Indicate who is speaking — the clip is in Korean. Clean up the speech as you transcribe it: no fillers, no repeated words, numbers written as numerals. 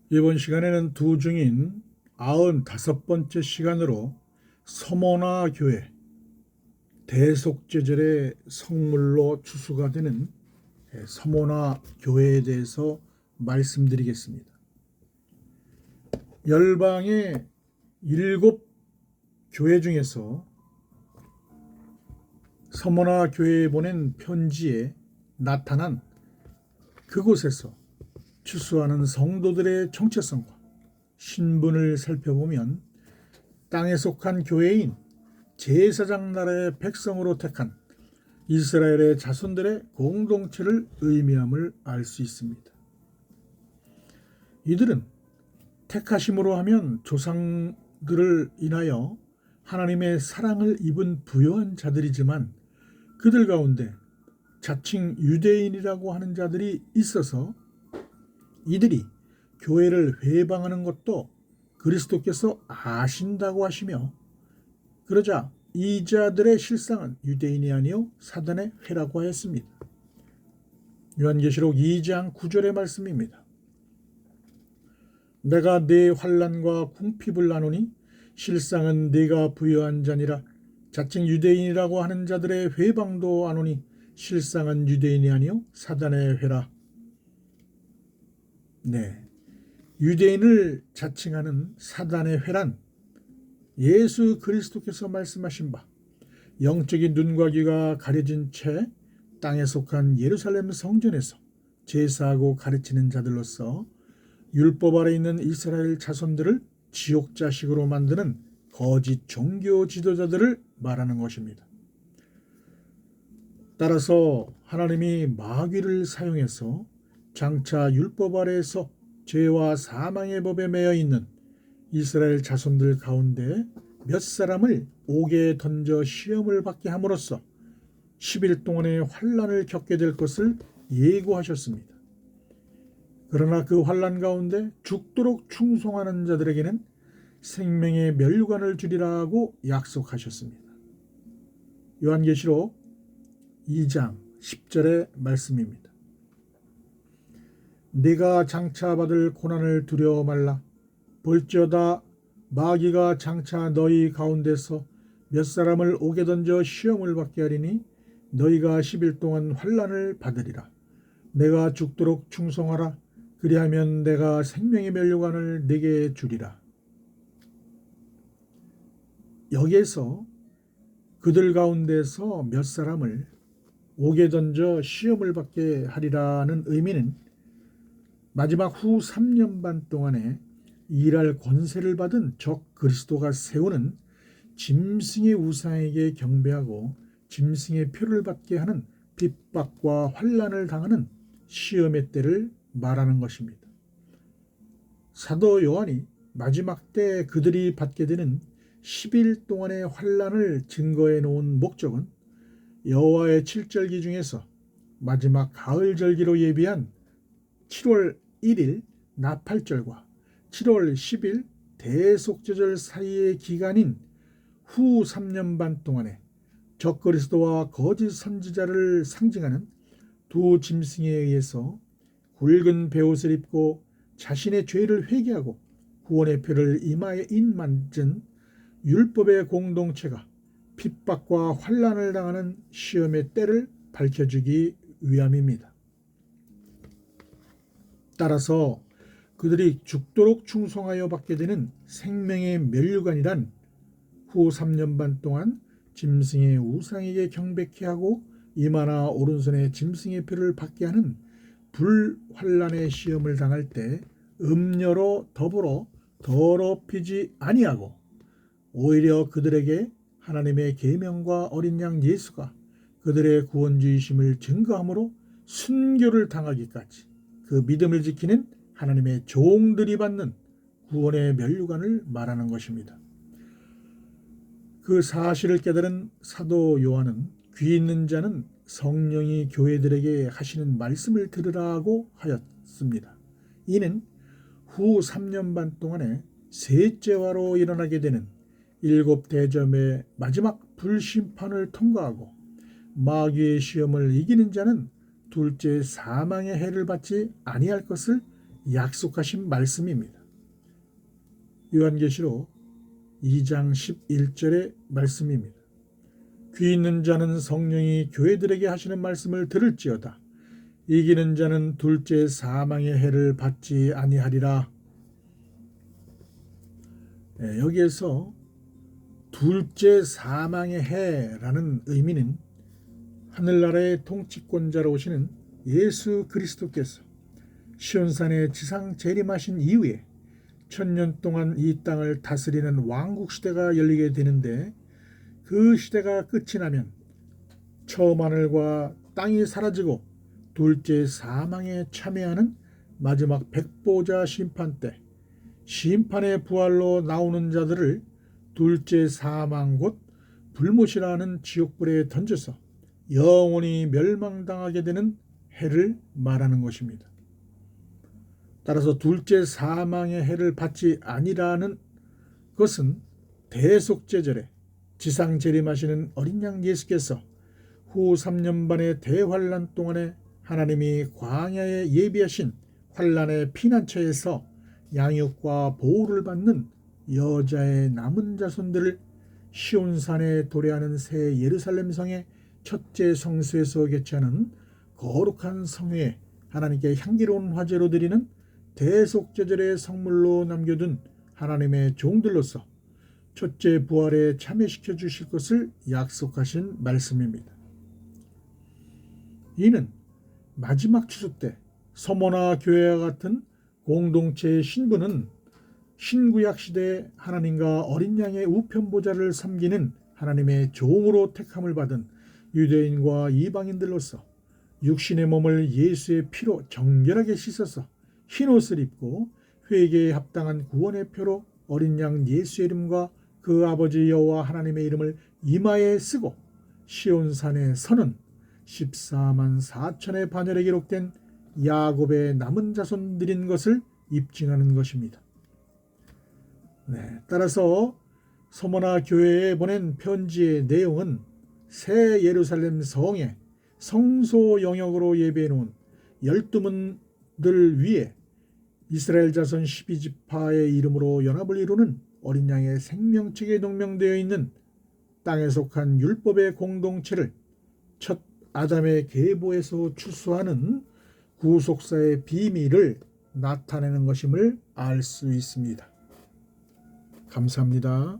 Speaker 1: 이번 시간에는 두 중인 95번째 시간으로 서모나 교회 대속죄절의 성물로 추수가 되는 서모나 교회에 대해서 말씀드리겠습니다. 열방의 7교회 중에서 서모나 교회에 보낸 편지에 나타난 그곳에서 추수하는 성도들의 정체성과 신분을 살펴보면 땅에 속한 교회인 제사장 나라의 백성으로 택한 이스라엘의 자손들의 공동체를 의미함을 알 수 있습니다. 이들은 택하심으로 하면 조상들을 인하여 하나님의 사랑을 입은 부요한 자들이지만 그들 가운데 자칭 유대인이라고 하는 자들이 있어서 이들이 교회를 회방하는 것도 그리스도께서 아신다고 하시며, 그러자 이 자들의 실상은 유대인이 아니요 사단의 회라고 하였습니다. 요한계시록 2장 9절의 말씀입니다. 내가 네 환난과 궁핍을 나누니 실상은 네가 부요한 자니라. 자칭 유대인이라고 하는 자들의 회방도 아노니 실상은 유대인이 아니요 사단의 회라. 네, 유대인을 자칭하는 사단의 회란 예수 그리스도께서 말씀하신 바 영적인 눈과 귀가 가려진 채 땅에 속한 예루살렘 성전에서 제사하고 가르치는 자들로서 율법 아래 있는 이스라엘 자손들을 지옥 자식으로 만드는 거짓 종교 지도자들을 말하는 것입니다. 따라서 하나님이 마귀를 사용해서 장차 율법 아래에서 죄와 사망의 법에 매여 있는 이스라엘 자손들 가운데 몇 사람을 옥에 던져 시험을 받게 함으로써 10일 동안의 환난을 겪게 될 것을 예고하셨습니다. 그러나 그 환난 가운데 죽도록 충성하는 자들에게는 생명의 멸류관을 주리라고 약속하셨습니다. 요한계시록 2장 10절의 말씀입니다. 네가 장차 받을 고난을 두려워 말라. 볼지어다 마귀가 장차 너희 가운데서 몇 사람을 옥에 던져 시험을 받게 하리니 너희가 10일 동안 환난을 받으리라. 내가 죽도록 충성하라. 그리하면 내가 생명의 멸류관을 네게 주리라. 여기에서 그들 가운데서 몇 사람을 옥에 던져 시험을 받게 하리라는 의미는 마지막 후 3년 반 동안에 일할 권세를 받은 적 그리스도가 세우는 짐승의 우상에게 경배하고 짐승의 표를 받게 하는 핍박과 환난을 당하는 시험의 때를 말하는 것입니다. 사도 요한이 마지막 때 그들이 받게 되는 10일 동안의 환난을 증거해 놓은 목적은 여호와의 칠절기 중에서 마지막 가을절기로 예비한 7월 1일 나팔절과 7월 10일 대속죄절 사이의 기간인 후 3년 반 동안에 적그리스도와 거짓 선지자를 상징하는 두 짐승에 의해서 굵은 베옷을 입고 자신의 죄를 회개하고 구원의 표를 이마에 인만진 율법의 공동체가 핍박과 환난을 당하는 시험의 때를 밝혀주기 위함입니다. 따라서 그들이 죽도록 충성하여 받게 되는 생명의 멸류관이란 후 3년 반 동안 짐승의 우상에게 경배케 하고 이마나 오른손에 짐승의 표를 받게 하는 불환난의 시험을 당할 때 음녀로 더불어 더럽히지 아니하고 오히려 그들에게 하나님의 계명과 어린 양 예수가 그들의 구원주이심을 증거함으로 순교를 당하기까지 그 믿음을 지키는 하나님의 종들이 받는 구원의 멸류관을 말하는 것입니다. 그 사실을 깨달은 사도 요한은 귀 있는 자는 성령이 교회들에게 하시는 말씀을 들으라고 하였습니다. 이는 후 3년 반 동안에 셋째화로 일어나게 되는 7대점의 마지막 불심판을 통과하고 마귀의 시험을 이기는 자는 둘째 사망의 해를 받지 아니할 것을 약속하신 말씀입니다. 요한계시록 2장 11절의 말씀입니다. 귀 있는 자는 성령이 교회들에게 하시는 말씀을 들을지어다. 이기는 자는 둘째 사망의 해를 받지 아니하리라. 여기에서 둘째 사망의 해라는 의미는 하늘나라의 통치권자로 오시는 예수 그리스도께서 시온산에 지상 재림하신 이후에 1000년 동안 이 땅을 다스리는 왕국 시대가 열리게 되는데, 그 시대가 끝이 나면 처음 하늘과 땅이 사라지고 둘째 사망에 참여하는 마지막 백보자 심판 때 심판의 부활로 나오는 자들을 둘째 사망 곧 불못이라는 지옥불에 던져서 영원히 멸망당하게 되는 해를 말하는 것입니다. 따라서 둘째 사망의 해를 받지 아니라는 것은 대속제절에 지상 재림하시는 어린 양 예수께서 후 3년 반의 대환란 동안에 하나님이 광야에 예비하신 환란의 피난처에서 양육과 보호를 받는 여자의 남은 자손들을 시온산에 도래하는 새 예루살렘 성의 첫째 성소에서 개최하는 거룩한 성회에 하나님께 향기로운 화제로 드리는 대속제절의 성물로 남겨둔 하나님의 종들로서 첫째 부활에 참여시켜 주실 것을 약속하신 말씀입니다. 이는 마지막 추수 때 서머나 교회와 같은 공동체의 신부는 신구약 시대에 하나님과 어린 양의 우편 보좌를 섬기는 하나님의 종으로 택함을 받은 유대인과 이방인들로서 육신의 몸을 예수의 피로 정결하게 씻어서 흰옷을 입고 회개에 합당한 구원의 표로 어린 양 예수의 이름과 그 아버지 여호와 하나님의 이름을 이마에 쓰고 시온산에 서는 14만 4천의 반열에 기록된 야곱의 남은 자손들인 것을 입증하는 것입니다. 따라서 서머나 교회에 보낸 편지의 내용은 새 예루살렘 성에 성소 영역으로 예배해 놓은 12문들 위에 이스라엘 자손 12지파의 이름으로 연합을 이루는 어린 양의 생명책에 동명되어 있는 땅에 속한 율법의 공동체를 첫 아담의 계보에서 추수하는 구속사의 비밀을 나타내는 것임을 알 수 있습니다. 감사합니다.